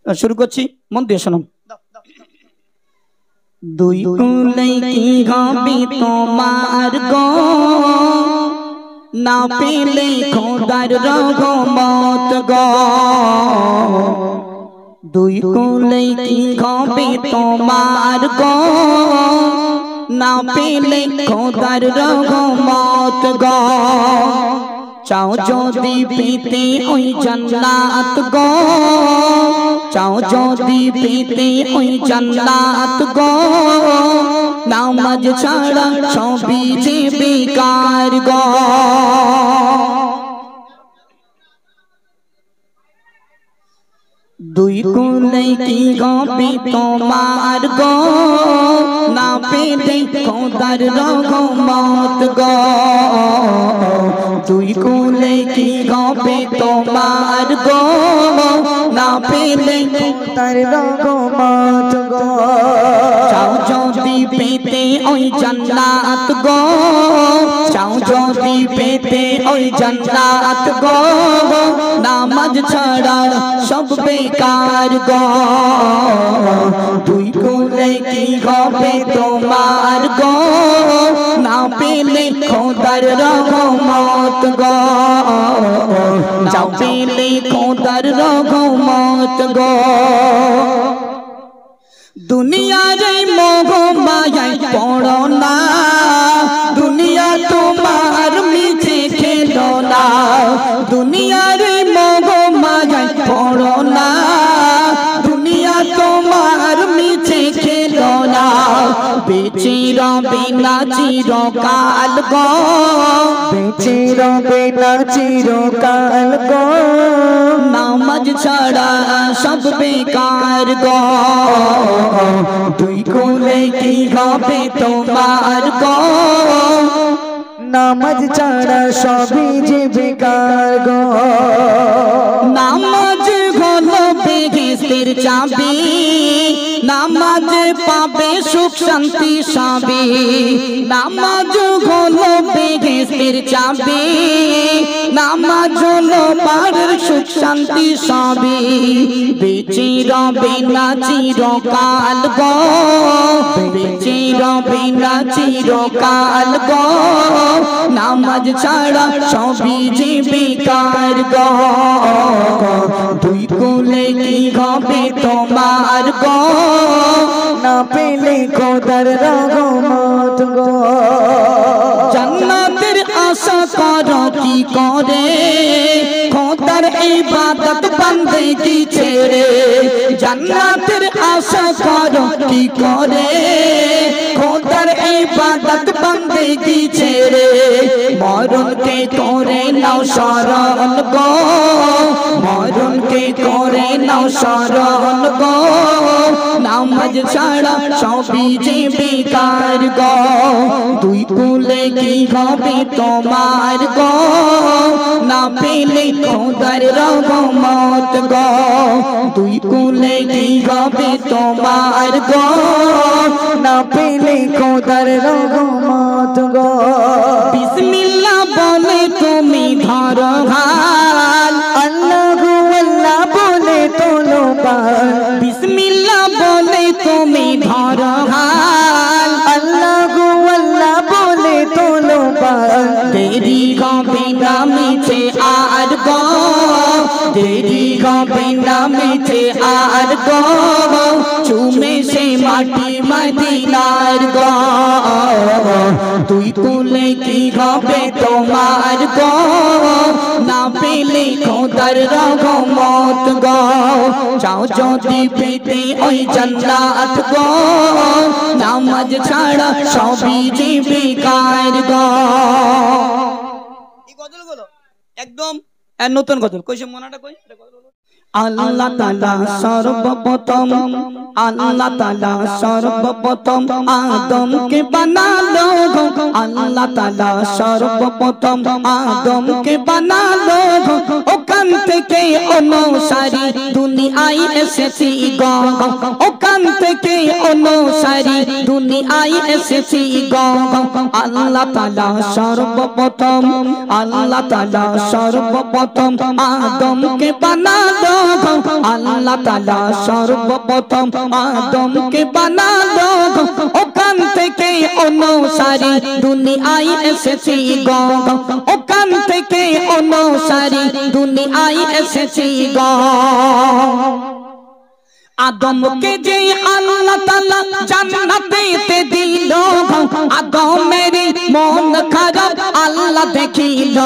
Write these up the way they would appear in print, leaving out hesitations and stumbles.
শুরু করছি, মন দিয়ে শোনো। দুই কুলে কি হবে তোমার গো, না পেলে খোদার রহমত গো। দুই কুলে কি হবে তোমার গো, না পেলে খোদার রহমত গো। চাও যদি পেতে ওই জান্নাত গো, চাও যদি পেতে ওই জান্নাত গো, নামাজ ছাড়া সবই যে বেকার গো। দুই কুলে কি হবে তোমার গো, না পেলে খোদার রহমত গো। দুই কুলে কি হবে তোমার গো, না পেলে খোদার রহমত গো। চাও যদি পেতে ওই জান্নাত গো, চাও যদি পেতে ওই জান্নাত গো, নামাজ ছাড়া সব বেকার গো। দুই কুলে কি হবে তোমার গো, না পেলে খোদার রহমত গো। যাও পেলে খোদার রহমত গো। দুনিয়ার মোহ মায়ায় পড়ো না, দুনিয়া তোমার মিছে খেলো না। দুনিয়ার মোহ মায়ায় পড়ো না, দুনিয়া তোমার মিছে খেলো না। বেঁচে রবে না চিরকাল গো, বেঁচে রবে না চিরকাল গো। নামাজ ছাড়া সব বেকার গো। দুই কুলে কি হবে তোমার গো, নামাজ ছাড়া সবই যে বেকার গো। নামাজ হলো বেহেশতের চাবি, নামাজ পাবে সুখ শান্তি সবই। নামাজ হলো বেহেশতের চাবি, নামাজ হলো পার সুখ শান্তি সবই। বেঁচে রবে না চিরকাল গো, বেঁচে রবে না চিরকাল গো। নামাজ ছাড়া সবই যে বেকার গো। দুই কুলে কি হবে তোমার গো, না পেলে খোদার রহমত গো। জান্নাতের আশা করো কি করে, খোদার ইবাদত বন্দেগি ছেড়ে। জান্নাতের আশা করো কি করে, খোদার ইবাদত বন্দেগি ছেড়ে। মরণকে করে নাও শরণ গো, মরণকে করে নাও শরণ গো। নামাজ ছাড়া সবই যে বেকার গো। দুই কুলে কি হবে তোমার গো, না পেলে খোদার রহমত গো। দুই কুলে কি হবে তোমার গো, না পেলে খোদার রহমত গো। বিসমিল্লাহ বলে তুমি ধরো হাল, আল্লাহু আল্লাহ বলে তোলো পাল। বিসমিল্লাহ বলে তুমি ধরো হাল, আল্লাহু আল্লাহ বলে তোলো পাল। দেরি হবে না মিছে আর গো, দেরি হবে না মিছে আর গো। চুমে সে মাটি মদিনার গো। দুই কুলে কি হবে তোমার গো, না পেলে খোদার রহমত গো। চাও যদি পেতে ওই জান্নাত গো, নামাজ ছাড়া সবই যে বেকার গো। এই গজলগুলো একদম নতুন গজল, কইছে মনাটা কই। আল্লাহ তাআলা সর্বপ্রথম, আল্লাহ তাআলা সর্বপ্রথম আদমকে বানালো। আল্লাহ তাআলা সর্বপ্রথম আদমকে বানালো। ওখান থেকে অনুসারী দুনিয়ায় এসেছি গো, ওখান থেকে অনুসারী দুনিয়ায় এসেছি গো। আল্লাহ তাআলা সর্বপ্রথম, আল্লাহ তাআলা সর্বপ্রথম আদমকে বানালো। আল্লাহ আল্লাহ তাআলা সর্বপ্রথম আদমকে বানালো ওখান থেকে অনুসারী দুনিয়ায় এসেছি গো ওখান থেকে অনুসারী দুনিয়ায় এসেছি গো আদমকে যে আল্লাহ তাআলা জান্নাতে দিল আদমের মন খারাপ আল্লাহ দেখিল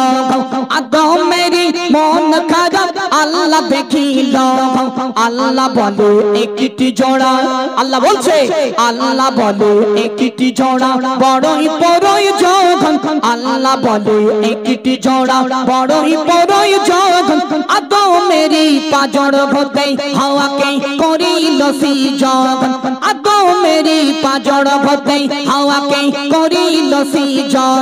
আদমের মন খারাপ আল্লাহ দেখিল আল্লাহ বলে একটি জোড়া আল্লাহ বলছে আল্লাহ বলে একটি জোড়া বড়ই প্রয়োজন আল্লাহ বলে একটি জোড়া বড়ই প্রয়োজন আদমের পাঁজর হতে হাওয়াকে করিল সৃজন আদমের পাঁজর হতে হাওয়াকে করিল সৃজন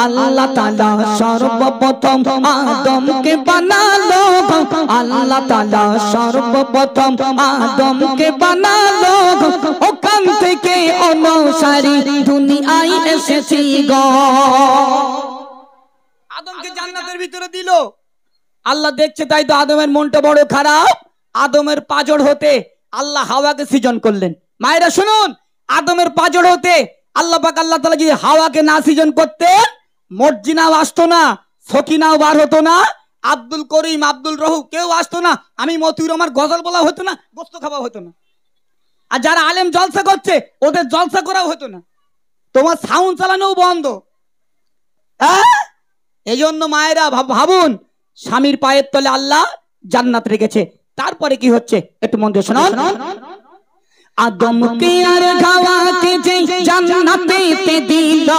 আল্লাহ তাআলা সর্বপ্রথম আদমকে বানালো আল্লাহ তাআলা সর্বপ্রথম আদমকে বানালো ওখান থেকে অনুসারী দুনিয়ায় এসেছি গো আদমকে জান্নাতের ভিতরে দিল আল্লাহ দেখছে তাই তো আদমের মনটা বড় খারাপ আদমের পাঁজর হতে আল্লাহ হাওয়াকে সৃজন করলেন মায়েরা শুনুন আদমের পাঁজর হতে আল্লাহ পাক আল্লাহ তাআলা যদি হাওয়াকে না সৃজন করতেন মর্জিনাও আসতো না সকিনাও বার হতো না আব্দুল করিম আব্দুল রহু কেউ আসতো না আমি মতিউর আমার গজল বলা হতো না গোস্ত খাওয়া হতো না আর যারা আলেম জলসা করছে ওদের জলসা করাও হতো না তোমার সাউন্ড চালানোও বন্ধ এই জন্য মায়েরা ভাবুন স্বামীর পায়ের তলে আল্লাহ জান্নাত রেখেছে তারপরে কি হচ্ছে একটু মন দিয়ে শুনুন আদমকে আর হাওয়াকে যে জান্নাতে দিল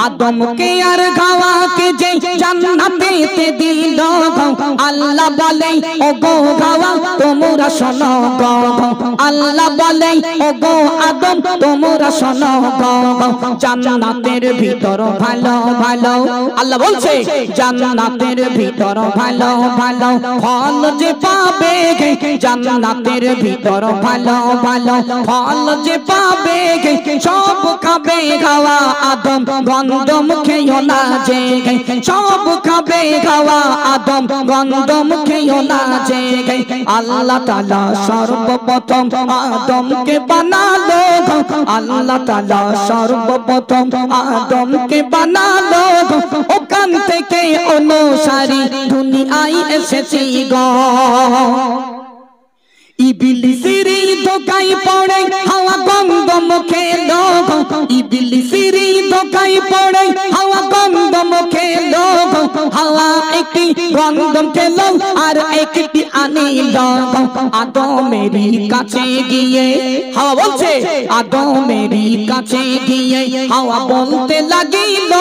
আদমকে আর হাওয়াকে যে জান্নাতে দিল আল্লাহ বলে ও গো হাওয়া তোমরা শোনো গো আল্লাহ বলে ও গো আদম তোমরা শোনো গো জান্নাতের ভিতর ভালো ভালো আল্লাহ বলছে জান্নাতের ভিতর ভালো ভালো ফল যে পাবে জান্নাতের ভিতর ভালো ভালো ফল যে পাবে সব খাবে হাওয়া আদম গন্ধম খেও না যে সব খাবে হাওয়া আদম গন্ধম খেও না যে আল্লাহ তাআলা সর্বপ্রথম আদমকে বানালো আল্লাহ তাআলা সর্বপ্রথম আদমকে বানালো ওখান থেকে অনুসারী দুনিয়ায় এসেছি গো ইবলিসের ধোঁকায় পড়ে হাওয়া গন্ধম খেলো ইবলিসের ধোঁকায় পড়ে হাওয়া গন্ধম খেলো হাওয়া একটি গন্ধম খেলো আর একটি আনিল আদমের কাছে গিয়ে হাওয়া বলছে আদমের কাছে গিয়ে হাওয়া বলতে লাগিল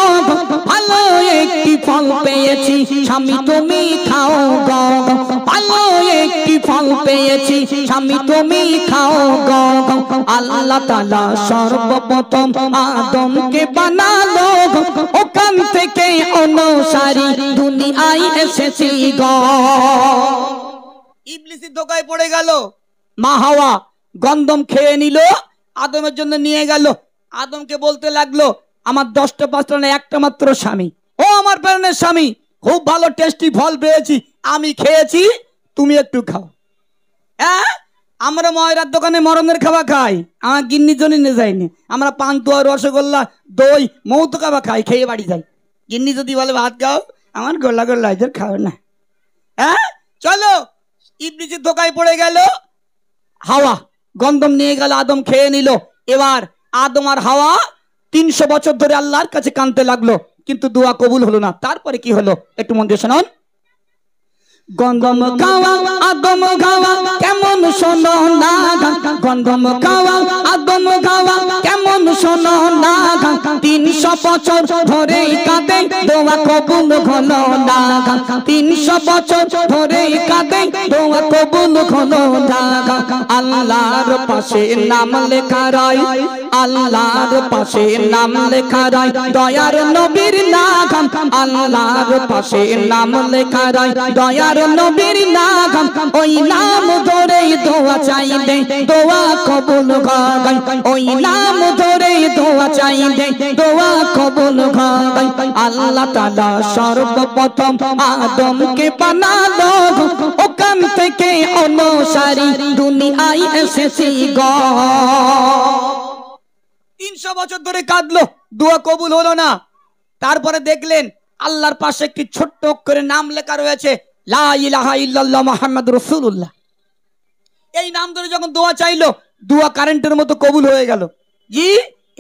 ভালো একটি ফল পেয়েছি স্বামী তুমি খাও গো ভালো একটি ফল পেয়েছি স্বামী তুমি খাও গো আল্লাহ তাআলা সর্বপ্রথম আদমকে বানালো ওখান থেকে অনুসারী দুনিয়ায় এসেছি গো ইবলিসের ধোঁকায় পড়ে গেল মা হাওয়া গন্ধম খেয়ে নিল আদমের জন্য নিয়ে গেল আদমকে বলতে লাগলো আমার 10টা 5টা না একটা মাত্র স্বামী ও আমার প্রাণের স্বামী খুব ভালো টেস্টি ফল পেয়েছি আমি খেয়েছি তুমি একটু খাও আমরা ময়রার দোকানে মরণের খাওয়া খাই আমার গিন্নির জন্য নিয়ে যাইনি আমরা পান্তুয়া রসগোল্লা দই মৌতো খাওয়া খাই খেয়ে বাড়ি যাই গিন্নি যদি বলে ভাত খাও আমার গোল্লা গোল্লা এদের খাও না চলো ইবলিসের ধোঁকায় পড়ে গেল হাওয়া গন্ধম নিয়ে গেল আদম খেয়ে নিল এবার আদম আর হাওয়া 300 বছর ধরে আল্লাহর কাছে কাঁদতে লাগলো কিন্তু দোয়া কবুল হলো না তারপরে কি হলো একটু মন দিয়ে শুনুন গন্ধম খাওয়া আদম খাওয়া কেমন শোনো না গন্ধম খাওয়া আদম খাওয়া কেমন শোনো না 300 বছর ধরে কাঁদে দোয়া কবুল হলো না 300 বছর ধরে কাঁদে দোয়া কবুল হলো না আল্লাহর পাশে নাম লেখা রয় আল্লাহর পাশে নাম লেখা রয় দয়ার নবীর নাম আল্লাহর পাশে নাম লেখা রয় দয়ার নবীর নাম ওই নাম ধরে দোয়া চাইলে দোয়া কবুল হয় ওই নাম ধরে দোয়া চাইলে দোয়া কবুল হয়। আল্লাহ তাআলা সর্বপ্রথম আদমকে বানালো, ওখান থেকে অনুসারী দুনিয়ায় এসেছি গো। 300 বছর ধরে কাঁদলো, দোয়া কবুল হলো না। তারপরে দেখলেন আল্লাহর পাশে একটি ছোট্ট অক্ষরে নাম লেখা রয়েছে, লা ইলাহা ইল্লাল্লাহ মুহাম্মাদুর রাসূলুল্লাহ। এই নাম ধরে যখন দোয়া চাইলো, দোয়া কারেন্টের মতো কবুল হয়ে গেল। জি,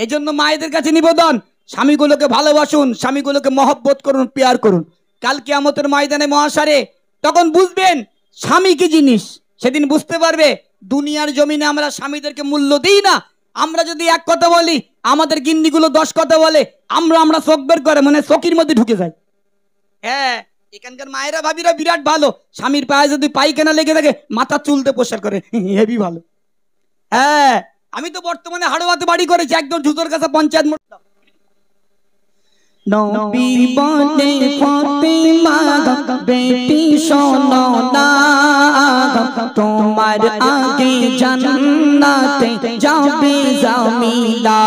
এজন্য মায়েদের কাছে নিবেদন, স্বামীগুলোকে ভালোবাসুন, স্বামীগুলোকে মহব্বত করুন, পেয়ার করুন। কাল কিয়ামতের ময়দানে মহাশারে তখন বুঝবেন স্বামী কি জিনিস, সেদিন বুঝতে পারবে। দুনিয়ার জমিনে আমরা স্বামীদেরকে মূল্য দিই না। আমরা যদি এক কথা বলি, আমাদের গিন্নিগুলো 10 কথা বলে, আমরা চোখ বের করে মানে চকির মধ্যে ঢুকে যায়। হ্যাঁ, এখানকার মায়েরা ভাবিরা বিরাট ভালো, স্বামীর পায়ে যদি পায়খানা লেগে থাকে মাথা চুলতে প্রসার করে, হেভি ভালো। হ্যাঁ, আমি তো বর্তমানে হাড়োয়াতে বাড়ি করেছি, একদম জুতোর কাছে পঞ্চায়েত মোড়। নবী বলে ফাতিমা বেটি শোনো না, তোমার আগে জান্নাতে যাবে জামিলা,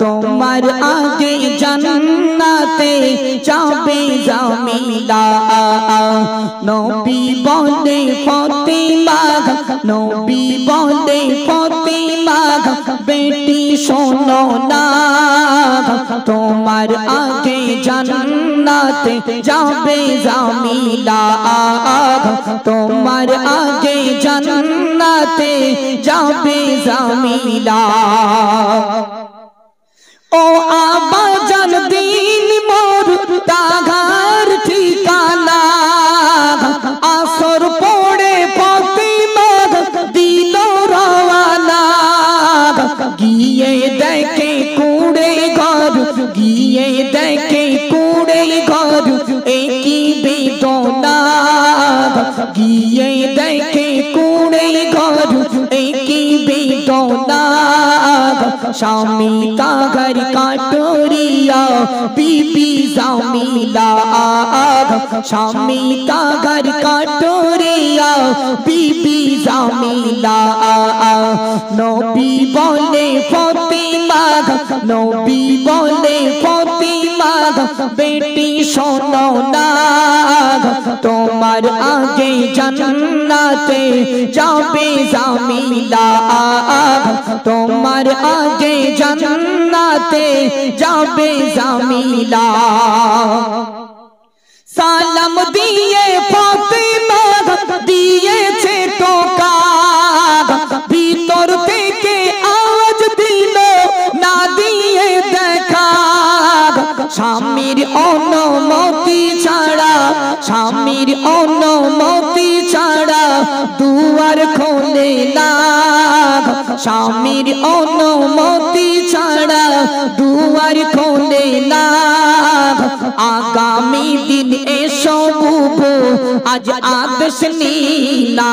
তোমার আগে জান্নাতে যাবে জামিলা। নবী বলে ফাতিমা, নবী বলে ফাতিমা বেটি শোনো না, তোমার আগে জান্নাতে যাবে জামিলা, তোমার আগে জান্নাতে যাবে জামিলা। ও আবাজান দিন মোর তাহার ঠিকানা, আসর পড়ে ফাতিমা দিল রওয়ানা, গিয়ে দেখে কুড়ে ঘর, গিয়ে দেখে কুড়ে ঘর, একই বেদনা, গিয়ে দেখে কুড়ে ঘর, একই বেদনা। স্বামী তাহার কাটরিয়া বিবি জামিলা, স্বামী তাহার কাটরিয়া বিবি জামিলা। নবী বলে ফাতিমা, নবী বলে ফাতিমা বেটি শোনো না, তোমার আগে জান্নাতে যাবে জামিলা, তোমার আগে জান্নাতে যাবে জামিলা। সালাম দিয়ে ফাতিমা দিয়েছে টোকা, ভিতর থেকে আওয়াজ দিল না দিয়ে দেখা, স্বামীর অনুমতি ছাড়া, স্বামীর অনুমতি ছাড়া দুয়ার খোলে না, স্বামীর অনুমতি ছাড়া দুয়ার খোলে না। আগামী দিন এসো বুবু আজ আদেশ নীলা,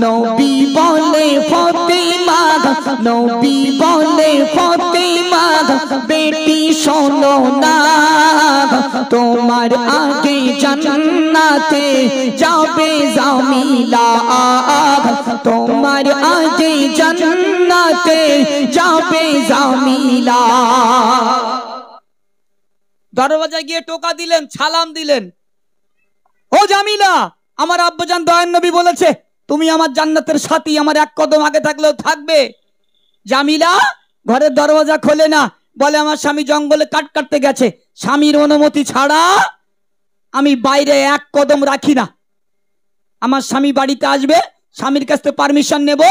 নবী বলে ফাতিমা, নবী বলে ফাতিমা বেটি শোনো না, তোমার আগে জান্নাতে যাবে জামিলা, তোমার আগে জান্নাতে যাবে জামিলা। দরওয়াজায় গিয়ে টোকা দিলেন, সালাম দিলেন, ও জামিলা, আমার আব্বাজান দয়ান নবী বলেছে তুমি আমার জান্নাতের সাথী, আমার এক কদম আগে থাকলেও থাকবে। জামিলা ঘরের দরওয়াজা খোলে না, বলে আমার স্বামী জঙ্গলে কাঠ কাটতে গেছে, স্বামীর অনুমতি ছাড়া আমি বাইরে এক কদম রাখি না। আমার স্বামী বাড়িতে আসবে, স্বামীর কাছ থেকে পারমিশন নেব,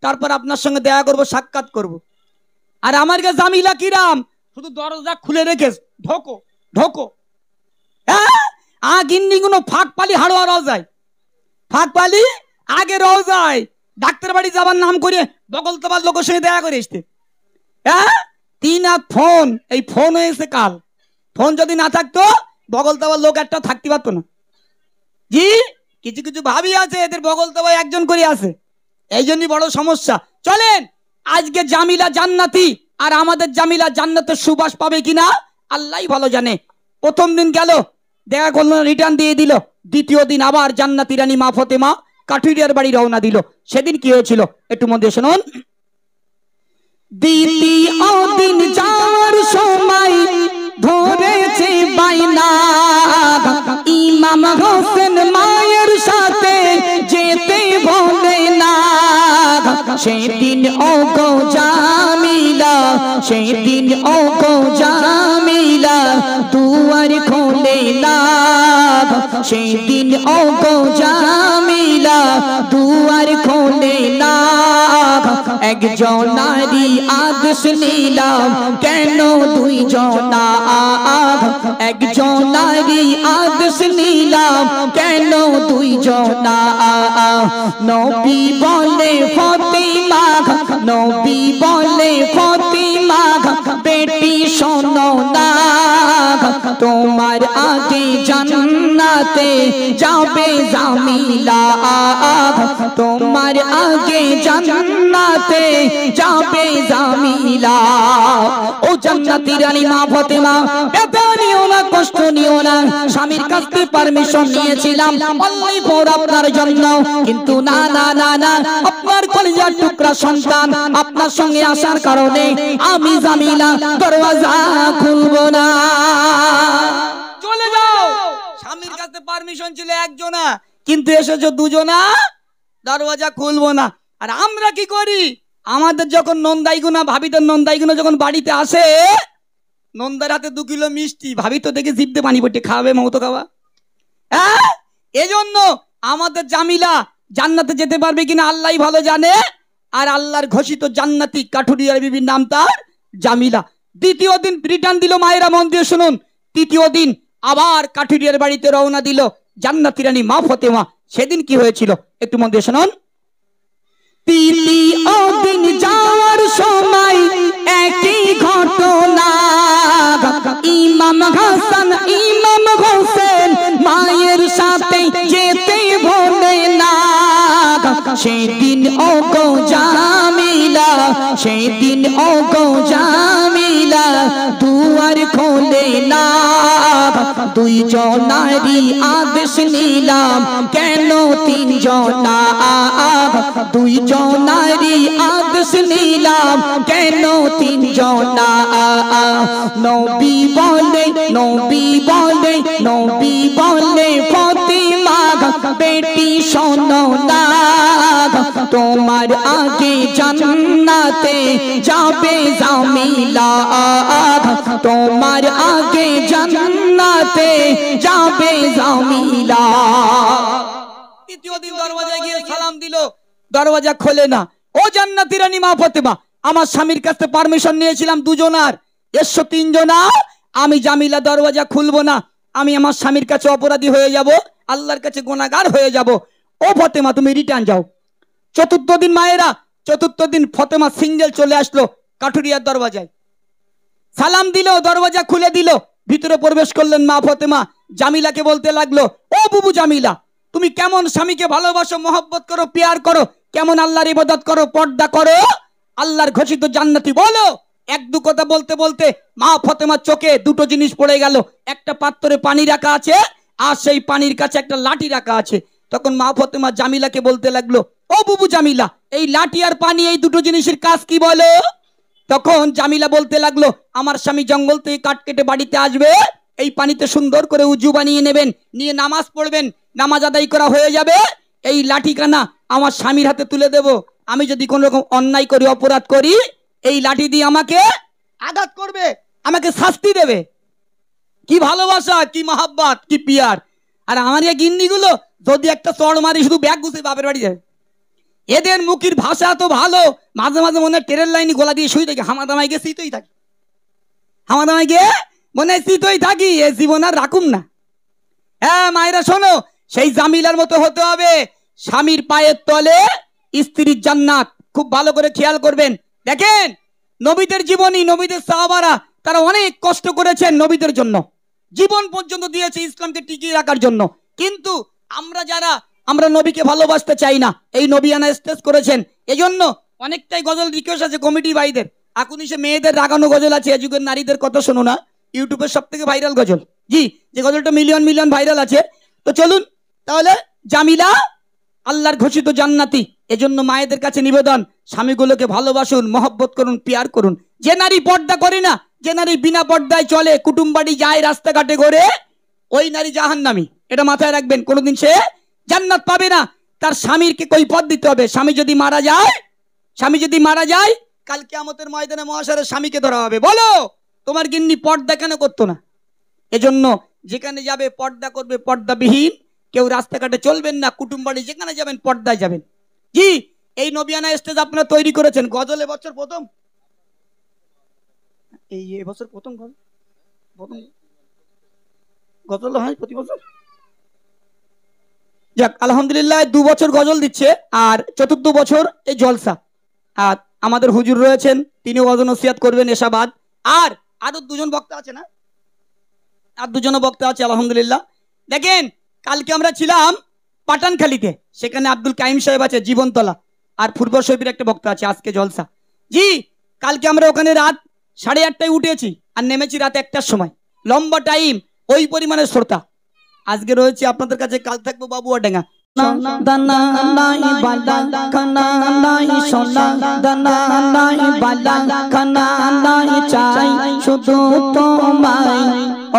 তারপর আপনার সঙ্গে দেখা করব, সাক্ষাৎ করব। আর আমার কাছে জামিলা কিরাম, শুধু দরজা খুলে রেখে ঢোকো ঢোকো। গিন্নি কোনো ফাঁক পালি হাড়োয়া রও যায়, ফাঁক পালি আগে রও যায়, ডাক্তার বাড়ি যাবার নাম করে বগল তবার লোকের সঙ্গে দেখা করে আসতে। 3 হাত ফোন, এই ফোন হয়েছে কাল, ফোন যদি না থাকতো বগল তবার লোক একটা থাকতে পারতো না। জি, কিছু কিছু ভাবি আছে এদের বগল তবায় একজন করে আছে, এই জন্যই বড় সমস্যা। চলেন আজকে জামিলা জান্নাতি, আর আমাদের জামিলা জান্নাতের সুবাস পাবে কিনা আল্লাহই ভালো জানে। প্রথম দিন গেল, দেখা করলো, রিটার্ন দিয়ে দিল। দ্বিতীয় দিন আবার জান্নাতি রানী মা ফাতেমা কাঠুরিয়ার বাড়ি রওনা দিল। সেদিন কি হয়েছিল একটু মন দিয়ে শুনুন। দ্বিতীয় দিন যাওয়ার সময় ধরেছে বাইনা, ইমাম হোসেন মায়ের সাথে যেতে বলে না। সেদিন ও গো জামিলা, সেদিন ও গো জামিলা দুয়ার খোলে না। সেদিন ও গো জামিলা দুয়ার খোলে না। একজন নারী আদেশ নিলাম কেন দুইজনা, একজন নারী আদেশ নিলাম কেন দুইজনা। নবী বলে ফাতিমা, নবী বলে ফাতিমা বেটি শোনো না, তোমার আগে জান্নাতে যাবে জামিলা, তোমার আগে জান্নাতে যাবে জামিলা। ও জান্নাতি রানী মা ফাতেমা, ব্যথা নিও না, কষ্ট নিও না। স্বামীর কাছ থেকে পারমিশন নিয়েছিলাম অনলি ফর আপনার জন্য, কিন্তু না না না না, আপনার কলিজার টুকরা সন্তান আপনার সঙ্গে আসার কারণে আমি জামিলা দরওয়াজা খুলবো না। চলে যাও। স্বামীর কাছে পারমিশন ছিল একজনা, কিন্তু এসেছো দুজনা, দরওয়াজা খুলবো না। আর আমরা কি করি, আমাদের যখন নন্দাইগুনা ভাবিদের নন্দাইগুনা যখন বাড়িতে আসে, নন্দার হাতে 2 কিলো মিষ্টি, ভাবি তো দেখে জিভতে পানি পড়তে খাওয়াবে মতো খাওয়া। হ্যাঁ, এজন্য আমাদের জামিলা জান্নাতে যেতে পারবে কিনা আল্লাহই ভালো জানে। আর আল্লাহর ঘোষিত জান্নাতি কাঠুরিয়ার বিবির নাম তার জামিলা। দ্বিতীয় দিন রিটার্ন দিল, মায়েরা মন দিয়ে শুনুন। তৃতীয় দিন আবার কাঠুরিয়ার বাড়িতে রওনা দিল জান্নাতি রানী মা ফাতেমা। সেদিন কি হয়েছিল একটু মন দিয়ে শুনুন। তৃতীয় দিন যাওয়ার সময় একই ঘটনা, ইমাম হাসান ইমাম হোসেন মায়ের সাথে যেতে বলে না। সেদিন ও গো জামিলা, সেদিন ও গো জামিলা দুয়ার খোলে না। দুইজন নারী আদেশ নিলাম কেন তিনজনা, দুইজন নারী আদেশ নিলাম কেন তিনজনা। নবী বলে, নবী বলে, নবী বলে ফাতিমা বেটি শোনো না, তোমার আগে জান্নাতে যাবে জামিলা, তোমার আগে জান্নাতে যাবে জামিলা। তৃতীয় দিন দরওয়াজায় গিয়ে সালাম দিল, দরওয়াজা খোলে না। ও জান্নাতি রানী মা ফাতেমা, আমার স্বামীর কাছে পারমিশন নিয়েছিলাম দুজনার, এসো তিনজনা, আমি জামিলা দরওয়াজা খুলবো না, আমি আমার স্বামীর কাছে অপরাধী হয়ে যাব, আল্লাহর কাছে গুনাহগার হয়ে যাব। ও ফাতেমা তুমি রিটার্ন যাও। চতুর্থ দিন মায়েরা, চতুর্থ দিন ফাতেমা সিঙ্গেল চলে আসলো কাঠুরিয়ার দরওয়াজায়, সালাম দিল, দরওয়াজা খুলে দিল, ভিতরে প্রবেশ করলেন মা ফাতেমা। জামিলাকে বলতে লাগলো, ও বুবু জামিলা, তুমি কেমন স্বামীকে ভালোবাসো, মহব্বত করো, প্যার করো, কেমন আল্লাহর ইবাদত করো, পর্দা করো, আল্লাহর ঘোষিত জান্নাতি বলো। এক দু কথা বলতে বলতে মা ফাতেমার চোখে দুটো জিনিস পড়ে গেল। একটা পাত্রে পানি রাখা আছে, আর সেই পানির কাছে একটা লাঠি রাখা আছে। তখন মা ফাতেমা জামিলাকে বলতে লাগলো, ও বুবু জামিলা, এই লাঠি আর পানি এই দুটো জিনিসের কাজ কি বলো? তখন জামিলা বলতে লাগলো, আমার স্বামী জঙ্গল থেকে কাঠ কেটে বাড়িতে আসবে, এই পানিতে সুন্দর করে উজু বানিয়ে নেবেন, নিয়ে নামাজ পড়বেন, নামাজ আদায় করা হয়ে যাবে, এই লাঠিখানা আমার স্বামীর হাতে তুলে দেব। আমি যদি কোনো রকম অন্যায় করি, অপরাধ করি, এই লাঠি দিয়ে আমাকে আঘাত করবে, আমাকে শাস্তি দেবে। কি ভালোবাসা, কি মহাব্বত, কি পিয়ার। আর আমার এই গিন্নিগুলো যদি একটা চড় মারি শুধু ব্যাগ গুছে বাপের বাড়ি যায়। এদের মুখের ভাষা তো ভালো, মাঝে মাঝে মনে হয় ট্রেনের লাইনে গলা দিয়ে শুই থাকি, হামাদামাই গিয়ে শীতই থাকি, হামাদামাই গিয়ে মনে হয় শীতই থাকি, এ জীবন আর রাখুম না। হ্যাঁ মায়েরা শোনো, সেই জামিলার মতো হতে হবে, স্বামীর পায়ের তলে স্ত্রীর জান্নাত। খুব ভালো করে খেয়াল করবেন। দেখেন নবীদের জীবনী, নবীদের সাহাবারা তারা অনেক কষ্ট করেছেন নবীদের জন্য, জীবন পর্যন্ত দিয়েছে ইসলামকে টিকিয়ে রাখার জন্য। কিন্তু আমরা যারা আমরা নবীকে ভালোবাসতে চাই না, এই নবিয়ানা স্টেজ করেছেন। এজন্য অনেকটাই গজল রিকোয়েস্ট আছে কমিটি ভাইদের, এখন সে মেয়েদের রাগানো গজল আছে, এ যুগের নারীদের কথা শোনো না, ইউটিউবের সব থেকে ভাইরাল গজল, জি, যে গজলটা মিলিয়ন মিলিয়ন ভাইরাল আছে। তো চলুন তাহলে জামিলা আল্লাহর ঘোষিত জান্নাতি। এজন্য মায়েদের কাছে নিবেদন, স্বামীগুলোকে ভালোবাসুন, মহব্বত করুন, পিয়ার করুন। যে নারী পর্দা করে না, যে নারী বিনা পর্দায় চলে, কুটুম বাড়ি যায়, রাস্তাঘাটে ঘোরে, ওই নারী জাহান্নামী। এটা মাথায় রাখবেন, কোনোদিন সে জান্নাত পাবে না। তার স্বামীকে কৈফিয়ত দিতে হবে। স্বামী যদি মারা যায়, কাল কিয়ামতের ময়দানে মহাশরে স্বামীকে ধরা হবে। বলো তোমার গিন্নি পর্দা কেন করতো না? এজন্য যেখানে যাবে পর্দা করবে, পর্দাবিহীন কেউ রাস্তাঘাটে চলবেন না। কুটুম বাড়ি যেখানে যাবেন পর্দায় যাবেন। জি, এই নবিয়ানা স্টেজ আপনারা তৈরি করেছেন। গজল এবছর প্রথম, এই এবছর প্রথম গজল হয় প্রতি বছর। যাক আলহামদুলিল্লাহ, 2 বছর গজল দিচ্ছে, আর 4র্থ বছর এই জলসা। আর আমাদের হুজুর রয়েছেন, তিনি ওয়াজ নসিহত করবেন এশাবাদ। আর আরো 2জন বক্তা আছে না, আর 2জন বক্তা আছে আলহামদুলিল্লাহ। দেখেন, কালকে আমরা ছিলাম পাটানখালীতে, সেখানে আব্দুল কাইম সাহেব আছে জীবনতলা, আর ফুরফুরা শরীফের একটা বক্তা আছে। আজকে জলসা। জি, কালকে আমরা ওখানে রাত 8:30টায় উঠেছি আর নেমেছি রাত 1টার সময়। লম্বা টাইম, ওই পরিমাণের শ্রোতা। আজকে রয়েছে আপনাদের কাছে, কাল থাকবো বাবুয়াডাঙ্গা। দানা নাই বালা খানা নাই সোনা, দানা নাই বালা খানা নাই চাই শুধু তোমায়,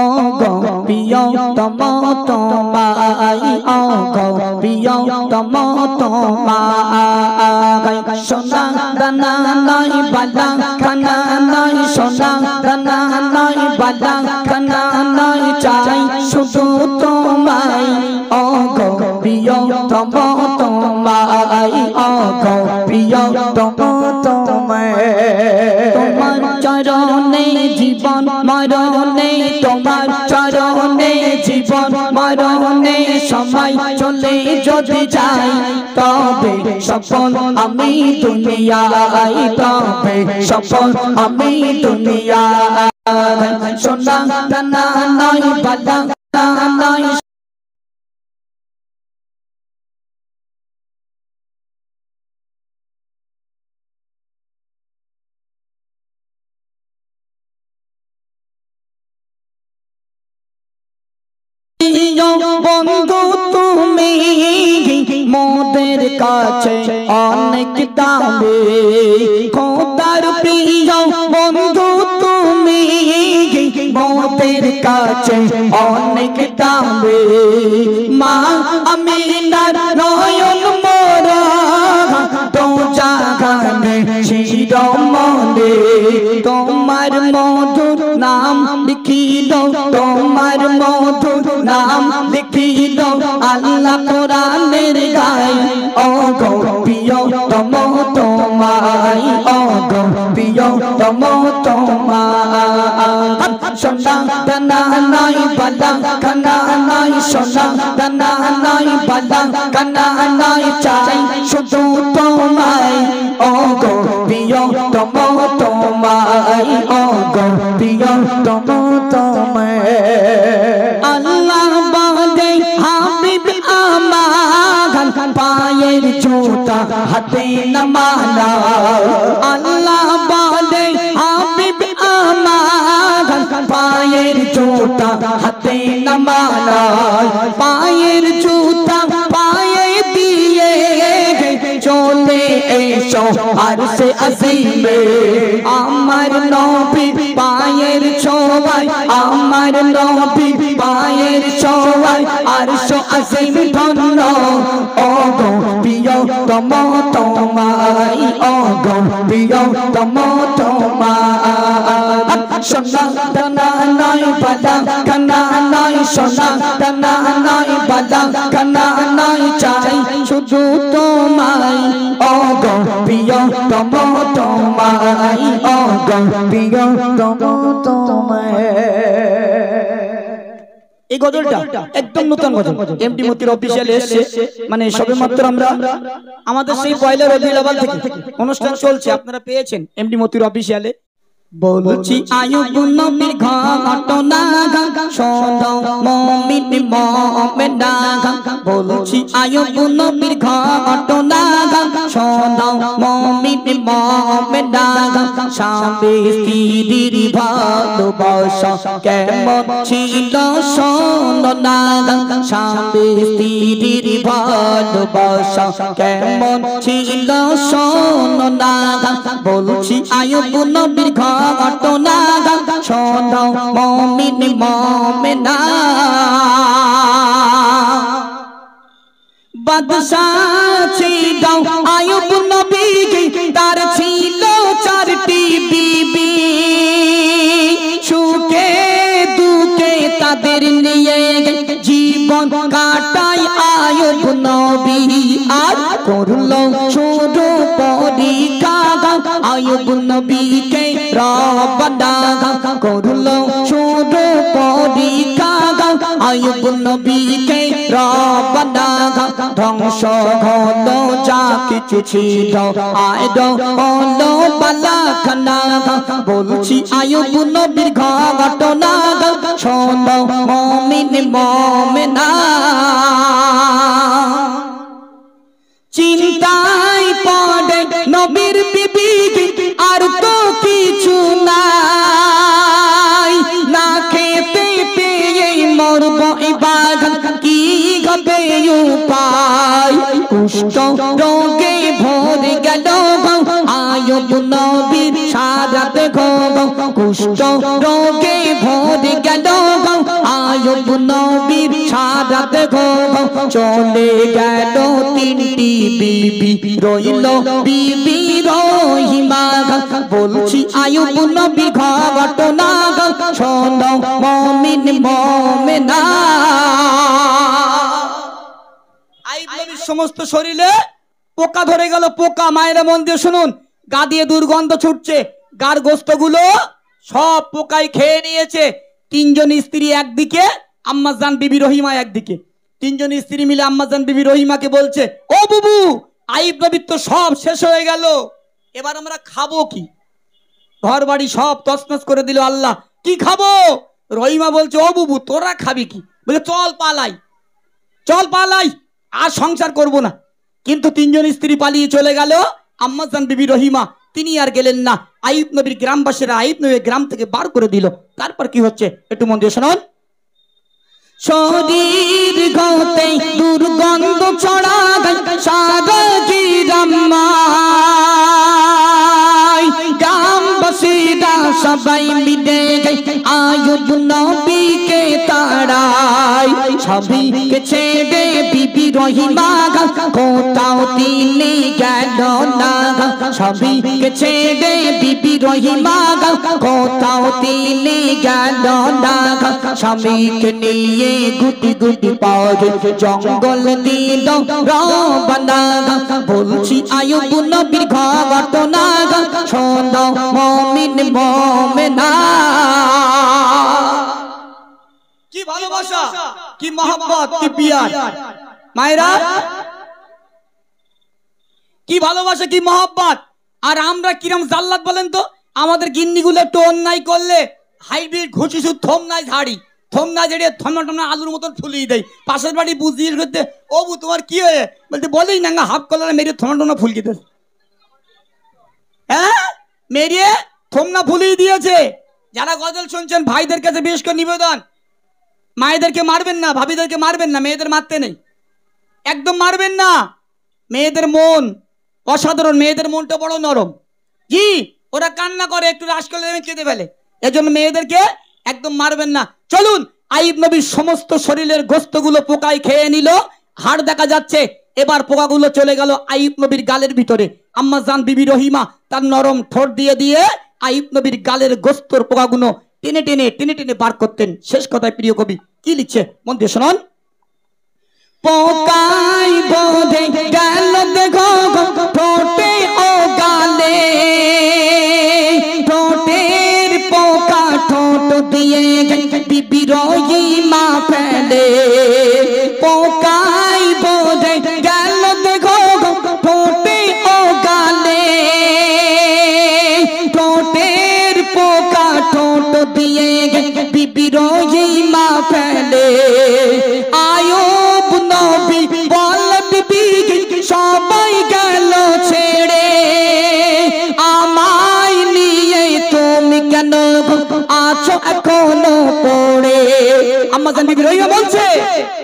ও গো প্রিয় তম তোমায়, ও গো প্রিয় তম তোমায়। সোনা দানা নাই বালা খানা নাই সোনা, দানা নাই বালা খানা নাই চাই শুধু তোমায়, ও গো প্রিয় তম তোমায়, ও গো প্রিয় তম তোমায়। তোমার চরণে জীবন মরণে, তোমার চরণে জীবন মরণে সময় চলে যদি যাই, তবে সফল আমি দুনিয়ায়, তবে সফল আমি দুনিয়ায়। সোনা দানা নাই বালা নাই বন্ধু, তুমি মোদের কাছে অনেক দামি, খোদার প্রিয় বন্ধু তুমি মোদের কাছে অনেক দামি। মা আমিনার নয়ন মোরা তো জাগানে শিরোমণি, তোমার মধুর নাম লিখিল, তোমার মধুর নাম লিখিল আল্লাহ কোরআনের গায়, ও গো প্রিয় তম তোমায়, ও গো প্রিয় তম তোমায়। সোনা দানা নাই বালা খানা নাই, সোনা দানা নাই বালা খানা নাই চাই শুধু তোমায়, ও গো প্রিয় তম তোমায়, ও গো প্রিয় তম তোমায়। আল্লাহ বাদে হাবিব আমার, পায়ের জুতা হাতে না মালা, আল্লাহ বাদে হাবিব আমার, পায়ের জুতা হাতে না মালা, পায়ের জুতা পায়ে দিয়ে চলে এসো আরশে আজিমে, আমার নবী পায়ের ছোঁয়ায়, আমার নবী পায়ের ছোঁয়ায় আরশ আজিম ধন্য, ও গো প্রিয় তম তোমায়, ও গো প্রিয় তম তোমায়। সোনা দানা নাই বালা খানা নাই, সোনা দানা নাই বালা খানা নাই চাই শুধু তোমায়, ও গো প্রিয় তম তোমায়, ও গো প্রিয় তম তোমায়। এই গজলটা একদম নতুন গজল, এমডি মতির অফিসিয়ালে এসেছে, মানে সবেমাত্র আমরা আমাদের সেই পয়লা রবিউল আউয়াল থেকে অনুষ্ঠান চলছে, আপনারা পেয়েছেন এমডি মতির অফিসিয়ালে। বলছি আয়ুব নবীর ঘটনা শোনো মুমিন মুমিনা, বলছি আয়ুব নবীর ঘটনা শোনো মুমিন মুমিনা, স্বামী স্ত্রীর ভালোবাসা কেমন ছিল শোনো না স্বামী স্ত্রীর ভালোবাসা কেমন ছিল শোনো না বলছি আয়ুব নবীর ঘটনা শোনো মুমিন মুমিনা বাদশাহ ছিল আয়ুব নবী তার ছিল 4টি বিবি সুখে দুঃখে তাদের নিয়ে জীবন কাটায় আয়ুব নবী আর করলো শুরু পরীক্ষা আয়ুব নবীকে রব্বানা করলো শুরু পরীক্ষা আয়ুব নবীকে রব্বানা ধ্বংস হলো যা কিছু ছিল আয়দ হলো বালাখানা বলছি আয়ুব নবীর ঘটনা শোনো মুমিন মুমিনা চিন্তায় পড়ে নবীর বিবি আর তো কিছু নাই না খেতে পেয়ে মরব ইবাদত কি হবে উপায় কুষ্ঠ রোগে ভরে গেল আয়ুব নবীর সারাতে কুষ্ঠ রোগে ভরে গেল আয়ুব নবীর সারাতে চলে গেল 3টি বিবি রইল বিবি রহিমা বলছি আয়ুব নবীর ঘটনা শোনো মুমিন মুমিনা আয়ুব নবীর সমস্ত শরীরে পোকা ধরে গেল পোকা মায়েরা মন দিয়ে শুনুন গা দিয়ে দুর্গন্ধ ছুটছে গার গোস্তগুলো সব পোকায় খেয়ে নিয়েছে 3 জন স্ত্রী একদিকে আম্মাজান বিবি রহিমা একদিকে 3 জন স্ত্রী মিলে আম্মাজান বিবি রহিমাকে বলছে ও বুবু আয়ুব নবীর তো সব শেষ হয়ে গেল এবার আমরা খাবো কি ঘর বাড়ি সব তছনছ করে দিল আল্লাহ কি খাবো রহিমা বলছে ও বুবু তোরা খাবি কি বলে চল পালাই আর সংসার করব না কিন্তু 3 জন স্ত্রী পালিয়ে চলে গেল আম্মাজান বিবি রহিমা তিনি আর গেলেন না আয়ুব নবীর গ্রামবাসীরা আয়ুব নবীর গ্রাম থেকে বার করে দিল তারপর কি হচ্ছে একটু মন দিয়ে শুনুন শরীর গতে দুর্গন্ধ ছড়া সারা গ্রামবাসীরা সবাই মিলে আয়ুব নবীকে তাড়ায় সবাইকে ছেড়ে বিবি রহিমা কোথাও তিনি গেল না সবাইকে ছেড়ে বিবি রহিমা কোথাও তিনি গেল না স্বামীকে নিয়ে গুটি গুটি পাওয়া জঙ্গল দিল রব্বানা বলছি আয়ুব নবীর ঘটনা শোনো মুমিন মুমিনা কি ভালোবাসা কি মহব্বত কি পিয়ার মায়েরা কি ভালোবাসা কি মহব্বত আর আমরা কিরম জাল্লাত বলেন তো আমাদের গিন্নিগুলো একটু অন্যায় করলে হাইব্রিড ঘুষি থম নাই ঝাড়ি থম না ঝেড়ে থমনা আলুর মতন ফুলিয়ে দেয় পাশের বাড়ি বুঝিয়ে করতে ও বু তোমার কি হয়ে বলতে বলেই না হাফ কলারে মেরে থমনা ফুলকে দেয় হ্যাঁ মেরিয়ে থমনা ফুলিয়ে দিয়েছে যারা গজল শুনছেন ভাইদের কাছে বিশেষ করে নিবেদন মায়েদেরকে মারবেন না ভাবিদেরকে মারবেন না মেয়েদের মারতে নেই একদম মারবেন না মেয়েদের মন অসাধারণ মেয়েদের মনটা বড় নরম জি ওরা কান্না করে একটু রাশ করলে কেঁদে ফেলে এজন্য মেয়েদেরকে একদম মারবেন না চলুন আয়ুব নবীর সমস্ত শরীরের গোস্তগুলো পোকায় খেয়ে নিল হাড় দেখা যাচ্ছে এবার পোকাগুলো চলে গেল আয়ুব নবীর গালের ভিতরে আম্মাজান বিবি রহিমা তার নরম ঠোঁট দিয়ে দিয়ে আয়ুব নবীর গালের গোস্তর পোকাগুলো টেনে টেনে টেনে টেনে বার করতেন শেষ কথায় প্রিয় কবি কি লিখছে মন দিয়ে শুনুন পোকাই বোধে গেল দেখো ঠোঁটে ও গালে ঠোঁটের পোকা ঠোঁট দিয়ে বিবি রহিমা ফেলে পোকাই বোধে গেল দেখো ঠোঁটে ও গালে ঠোঁটের পোকা ঠোঁট দিয়ে বিবি রহিমা ফেলে আয়ুব নবী বল বিবি সবাই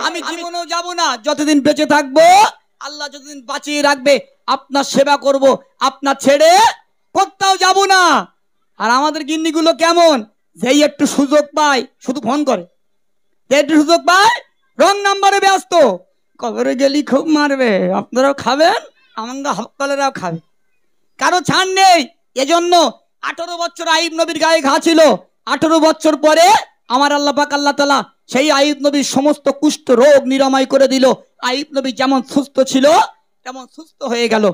আমি জীবনেও যাব না, যতদিন বেঁচে থাকবো আল্লাহ যতদিন বাঁচিয়ে রাখবে আপনার সেবা করব, আপনার ছেড়ে কোথাও যাব না। আর আমাদের গিন্নিগুলো কেমন, যেই একটু সুযোগ পায় শুধু ফোন করে, একটু সুযোগ পায় রং নাম্বারে ব্যস্ত, কবরে গেলি খুব মারবে, আপনারাও খাবেন আমাঙ্গা হকালেরাও খাবে, কারো ছাড় নেই। এজন্য 18 বছর আইয়ুব নবীর গায়ে ঘা ছিল, 18 বছর পরে আমার আল্লাহ পাক আল্লাহ তাআলা সেই আইয়ুব নবীর সমস্ত কুষ্ঠ রোগ নিরাময় করে দিল। আইয়ুব নবী যেমন সুস্থ ছিল তেমন সুস্থ হয়ে গেল।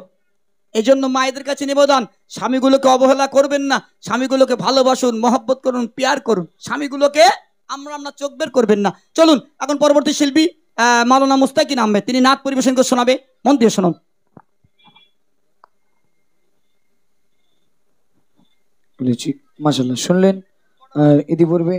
এজন্য মায়েদের কাছে নিবেদন, স্বামীগুলোকে অবহেলা করবেন না, স্বামীগুলোকে ভালোবাসুন, মহব্বত করুন, প্যার করুন, স্বামীগুলোকে আমরা চোখ বের করবেন না। চলুন এখন পরবর্তী শিল্পী মাওলানা মুস্তাকিন আহমেদ, তিনি নাচ পরিবেশন করে শোনাবে, মন দিয়ে শুনুন। মাশাআল্লাহ শুনলেন। ইতিপূর্বে